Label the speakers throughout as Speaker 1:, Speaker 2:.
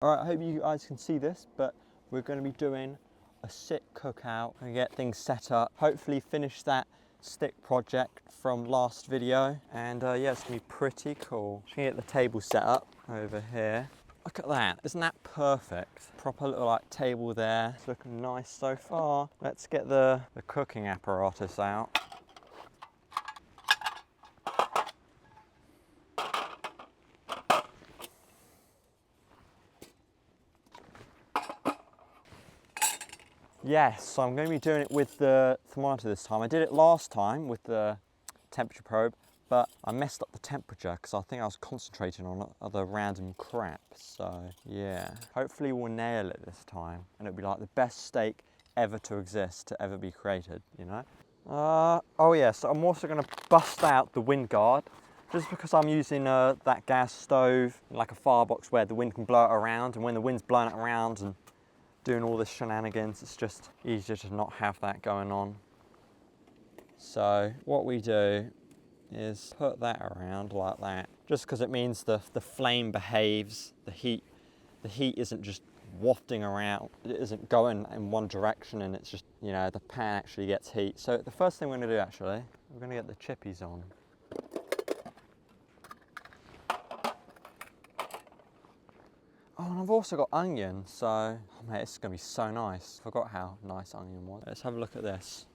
Speaker 1: Alright, I hope you guys can see this, but we're going to be doing a sit cookout and get things set up. Hopefully finish that stick project from last video. And yeah, it's going to be pretty cool. Just going to get the table set up over here. Look at that, isn't that perfect? Proper little like table there. It's looking nice so far. Let's get the cooking apparatus out. Yes, so I'm going to be doing it with the thermometer this time. I did it last time with the temperature probe, but I messed up the temperature because I think I was concentrating on other random crap. So yeah, hopefully we'll nail it this time and it'll be like the best steak ever to exist, to ever be created, you know? Oh yeah, so I'm also going to bust out the wind guard just because I'm using that gas stove, like a firebox where the wind can blow it around, and when the wind's blowing it around and doing all this shenanigans, it's just easier to not have that going on. So what we do is put that around like that, just because it means the flame behaves, the heat isn't just wafting around, it isn't going in one direction, and it's just, you know, the pan actually gets heat. So the first thing we're going to do actually, we're going to get the chippies on. Oh, and I've also got onion, so, oh mate, this is going to be so nice. Forgot how nice onion was. Let's have a look at this.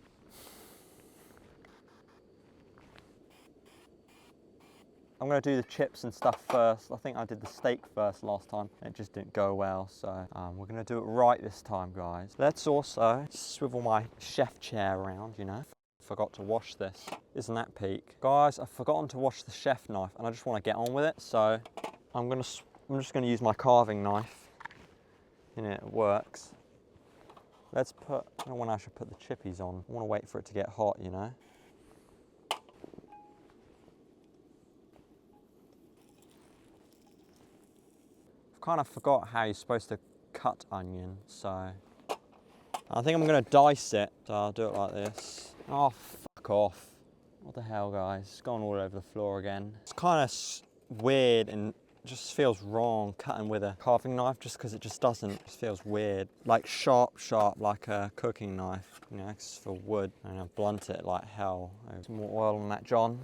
Speaker 1: I'm going to do the chips and stuff first. I think I did the steak first last time. It just didn't go well, so we're going to do it right this time, guys. Let's also swivel my chef chair around, you know. Forgot to wash this. Isn't that peak? Guys, I've forgotten to wash the chef knife, and I just want to get on with it, so I'm just going to use my carving knife. You know, it works. Let's put, I don't know when I should put the chippies on. I want to wait for it to get hot, you know. I've kind of forgot how you're supposed to cut onion, so I think I'm going to dice it. So I'll do it like this. Oh, fuck off. What the hell, guys? It's gone all over the floor again. It's kind of weird and just feels wrong cutting with a carving knife, just because it just doesn't. It just feels weird. Like sharp, like a cooking knife. You know, it's for wood. And I'll blunt it like hell. Some more oil on that, John.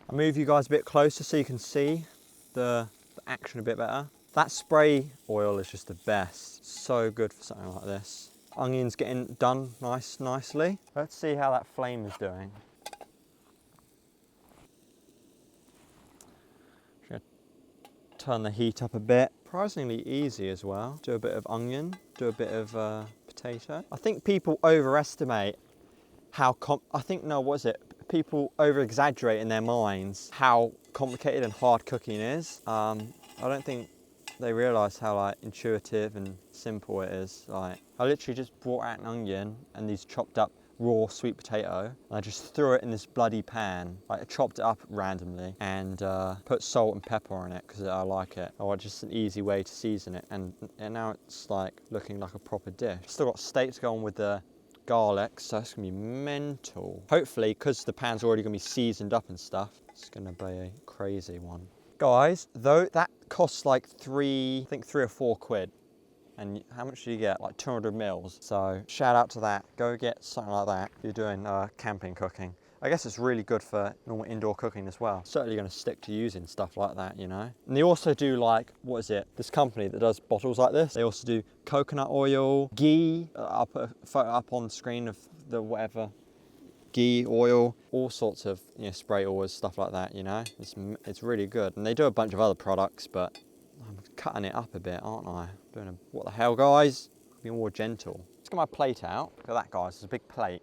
Speaker 1: I'll move you guys a bit closer so you can see the action a bit better. That spray oil is just the best. So good for something like this. Onion's getting done nicely. Let's see how that flame is doing. Turn the heat up a bit. Surprisingly easy as well. Do a bit of onion, do a bit of potato. I think people overestimate how people over-exaggerate in their minds how complicated and hard cooking is. I don't think they realise how like intuitive and simple it is. Like, I literally just brought out an onion and these chopped up raw sweet potato, and I just threw it in this bloody pan. Like, I chopped it up randomly and put salt and pepper on it because I like it. Or just an easy way to season it, and now it's like looking like a proper dish. Still got steak to go on with the garlic, so it's gonna be mental. Hopefully, because the pan's already gonna be seasoned up and stuff, it's gonna be a crazy one. Guys, though, that costs like I think 3 or 4 quid. And how much do you get? Like 200 mils. So shout out to that. Go get something like that if you're doing camping cooking. I guess it's really good for normal indoor cooking as well. Certainly going to stick to using stuff like that, you know. And they also do, like, what is it? This company that does bottles like this. They also do coconut oil, ghee. I'll put a photo up on the screen of the whatever. Ghee, oil, all sorts of, you know, spray oils, stuff like that, you know. It's really good. And they do a bunch of other products, but I'm cutting it up a bit, aren't I? What the hell, guys? Be more gentle. Let's get my plate out. Look at that, guys. It's a big plate.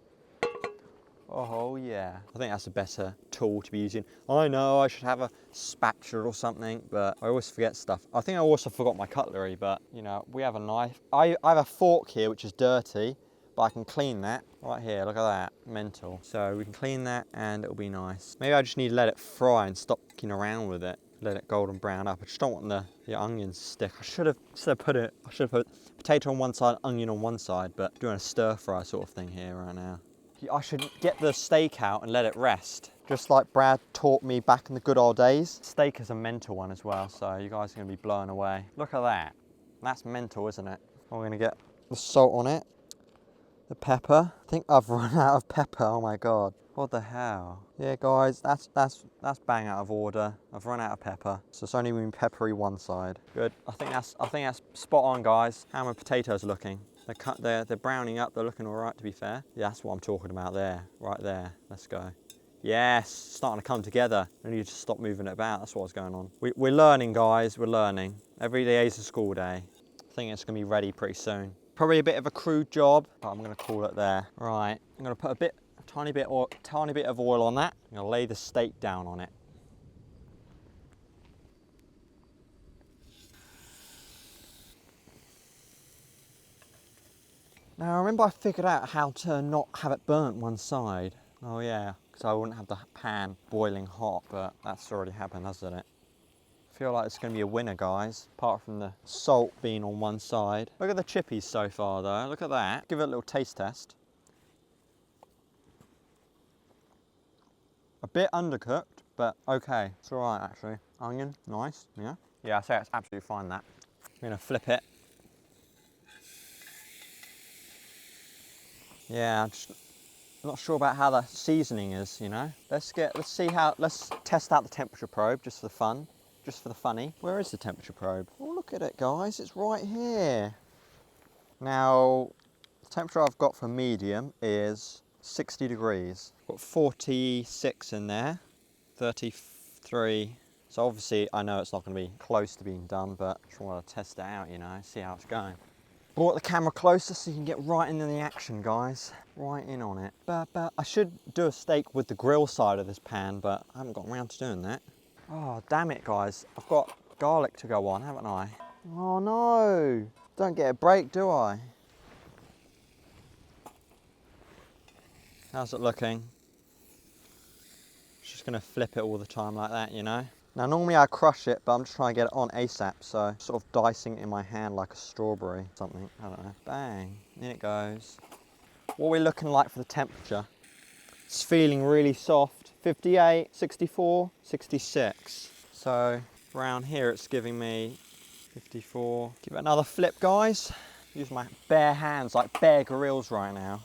Speaker 1: Oh, yeah. I think that's a better tool to be using. I know I should have a spatula or something, but I always forget stuff. I think I also forgot my cutlery, but, you know, we have a knife. I have a fork here, which is dirty, but I can clean that. Right here, look at that. Mental. So we can clean that and it'll be nice. Maybe I just need to let it fry and stop fucking around with it. Let it golden brown up. I just don't want the onions to stick. I should have put potato on one side, onion on one side, but doing a stir fry sort of thing here right now. I should get the steak out and let it rest. Just like Brad taught me back in the good old days. Steak is a mental one as well, so you guys are gonna be blown away. Look at that. That's mental, isn't it? We're gonna get the salt on it, the pepper. I think I've run out of pepper, oh my God. What the hell? Yeah guys, that's bang out of order. I've run out of pepper. So it's only been peppery one side. Good, I think that's spot on guys. How are my potatoes looking? They're browning up, they're looking all right to be fair. Yeah, that's what I'm talking about there, right there. Let's go. Yes, it's starting to come together. I need to stop moving it about, that's what's going on. We're learning guys, we're learning. Every day is a school day. I think it's gonna be ready pretty soon. Probably a bit of a crude job, but I'm gonna call it there. Right, I'm gonna put a tiny bit of oil on that. I'm gonna lay the steak down on it. Now I remember I figured out how to not have it burnt one side. Oh yeah, because I wouldn't have the pan boiling hot, but that's already happened, hasn't it? I feel like it's going to be a winner, guys, apart from the salt being on one side. Look at the chippies so far, though. Look at that. Give it a little taste test. A bit undercooked, but okay. It's all right, actually. Onion, nice, yeah. Yeah, I say it's absolutely fine, that. I'm going to flip it. Yeah, I'm not sure about how the seasoning is, you know. Let's test out the temperature probe just for the fun. Just for the funny. Where is the temperature probe? Oh, look at it, guys. It's right here. Now, the temperature I've got for medium is 60 degrees. Got 46 in there, 33. So obviously, I know it's not going to be close to being done, but I just want to test it out, you know, see how it's going. Brought the camera closer so you can get right into the action, guys. Right in on it. But I should do a steak with the grill side of this pan, but I haven't got around to doing that. Oh, damn it, guys. I've got garlic to go on, haven't I? Oh, no. Don't get a break, do I? How's it looking? Just going to flip it all the time like that, you know? Now, normally I crush it, but I'm just trying to get it on ASAP, so sort of dicing it in my hand like a strawberry or something. I don't know. Bang. In it goes. What are we looking like for the temperature? It's feeling really soft. 58, 64, 66. So around here it's giving me 54. Give it another flip, guys. Use my bare hands like Bear Grylls right now.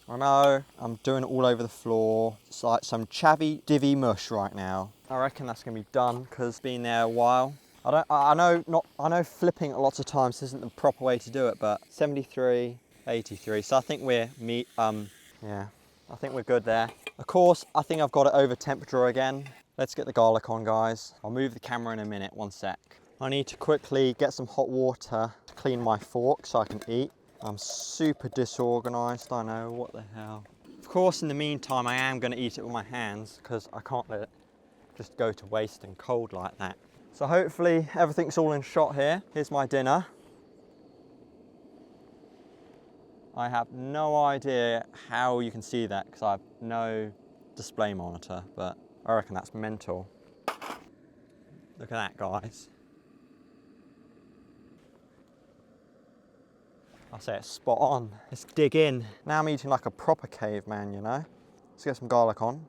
Speaker 1: I know, I'm doing it all over the floor. It's like some chavvy divvy mush right now. I reckon that's gonna be done because it's been there a while. I know flipping it lots of times isn't the proper way to do it, but 73, 83. So I think yeah, I think we're good there. Of course, I think I've got it over temperature again. Let's get the garlic on, guys. I'll move the camera in a minute, one sec. I need to quickly get some hot water to clean my fork so I can eat. I'm super disorganized, I know, what the hell. Of course, in the meantime, I am gonna eat it with my hands because I can't let it just go to waste and cold like that. So hopefully everything's all in shot here. Here's my dinner. I have no idea how you can see that because I have no display monitor, but I reckon that's mental. Look at that, guys. I say it's spot on. Let's dig in. Now I'm eating like a proper caveman, you know? Let's get some garlic on.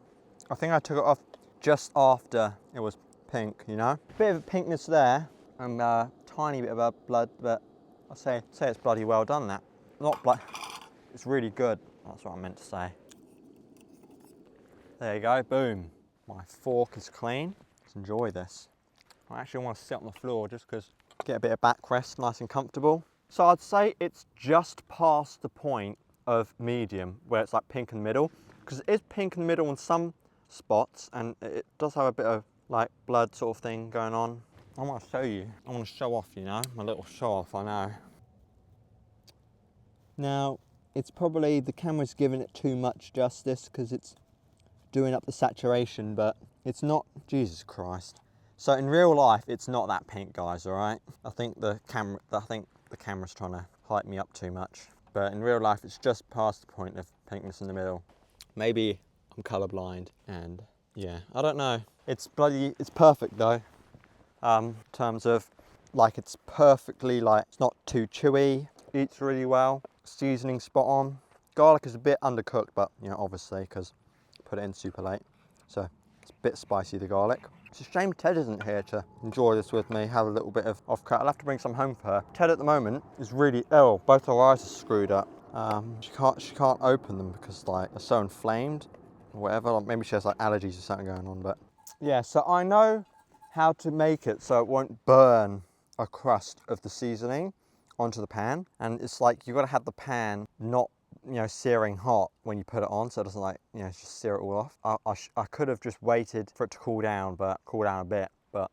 Speaker 1: I think I took it off just after it was pink, you know? Bit of a pinkness there and a tiny bit of a blood, but I say it's bloody well done, that. Not blood, it's really good. That's what I meant to say. There you go, boom. My fork is clean. Let's enjoy this. I actually want to sit on the floor just because get a bit of backrest, nice and comfortable. So I'd say it's just past the point of medium where it's like pink in the middle, because it is pink in the middle in some spots and it does have a bit of like blood sort of thing going on. I want to show you. I want to show off, you know, my little show off, I know. Now, it's probably, the camera's giving it too much justice because it's doing up the saturation, but it's not, Jesus Christ. So in real life, it's not that pink, guys, all right? I think the camera's trying to hype me up too much. But in real life, it's just past the point of pinkness in the middle. Maybe I'm colorblind and yeah, I don't know. It's perfect though. In terms of like, it's perfectly like, it's not too chewy, eats really well, seasoning spot on. Garlic is a bit undercooked, but you know, obviously, because I put it in super late. So it's a bit spicy, the garlic. It's a shame Ted isn't here to enjoy this with me, have a little bit of off-cut. I'll have to bring some home for her. Ted at the moment is really ill. Both her eyes are screwed up. She can't open them because like they're so inflamed or whatever. Like, maybe she has like allergies or something going on, but yeah, so I know how to make it so it won't burn a crust of the seasoning onto the pan. And it's like, you've got to have the pan not, you know, searing hot when you put it on, so it doesn't like, you know, just sear it all off. I could have just waited for it to cool down a bit, but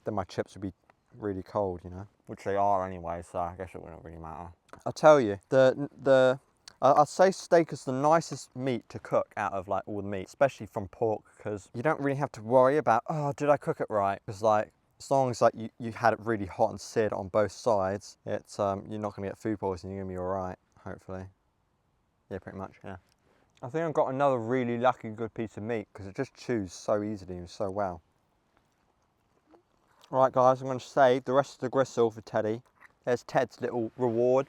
Speaker 1: then my chips would be really cold, you know, which they are anyway, so I guess it wouldn't really matter. I'll tell you, I'd say steak is the nicest meat to cook out of like all the meat, especially from pork, because you don't really have to worry about, oh, did I cook it right? Because like, as long as like you had it really hot and seared on both sides, it's you're not gonna get food poisoning, you're gonna be all right, hopefully. Yeah, pretty much, yeah. I think I've got another really lucky good piece of meat because it just chews so easily and so well. Right guys, I'm going to save the rest of the gristle for Teddy. There's Ted's little reward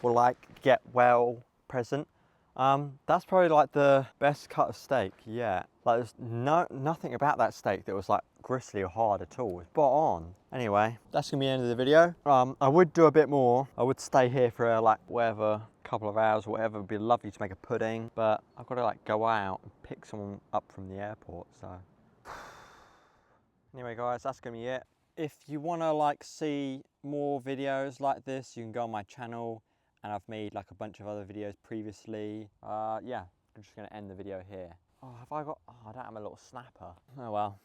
Speaker 1: for like get well present. That's probably like the best cut of steak yet. Like there's nothing about that steak that was like gristly or hard at all. It's spot on. Anyway, that's gonna be the end of the video. I would do a bit more. I would stay here for like whatever, couple of hours or whatever. It'd be lovely to make a pudding, but I've got to like go out and pick someone up from the airport, so. Anyway guys, that's gonna be it. If you wanna like see more videos like this, you can go on my channel, and I've made like a bunch of other videos previously. Yeah, I'm just gonna end the video here. Oh, have I got, oh, I don't have a little snapper. Oh well.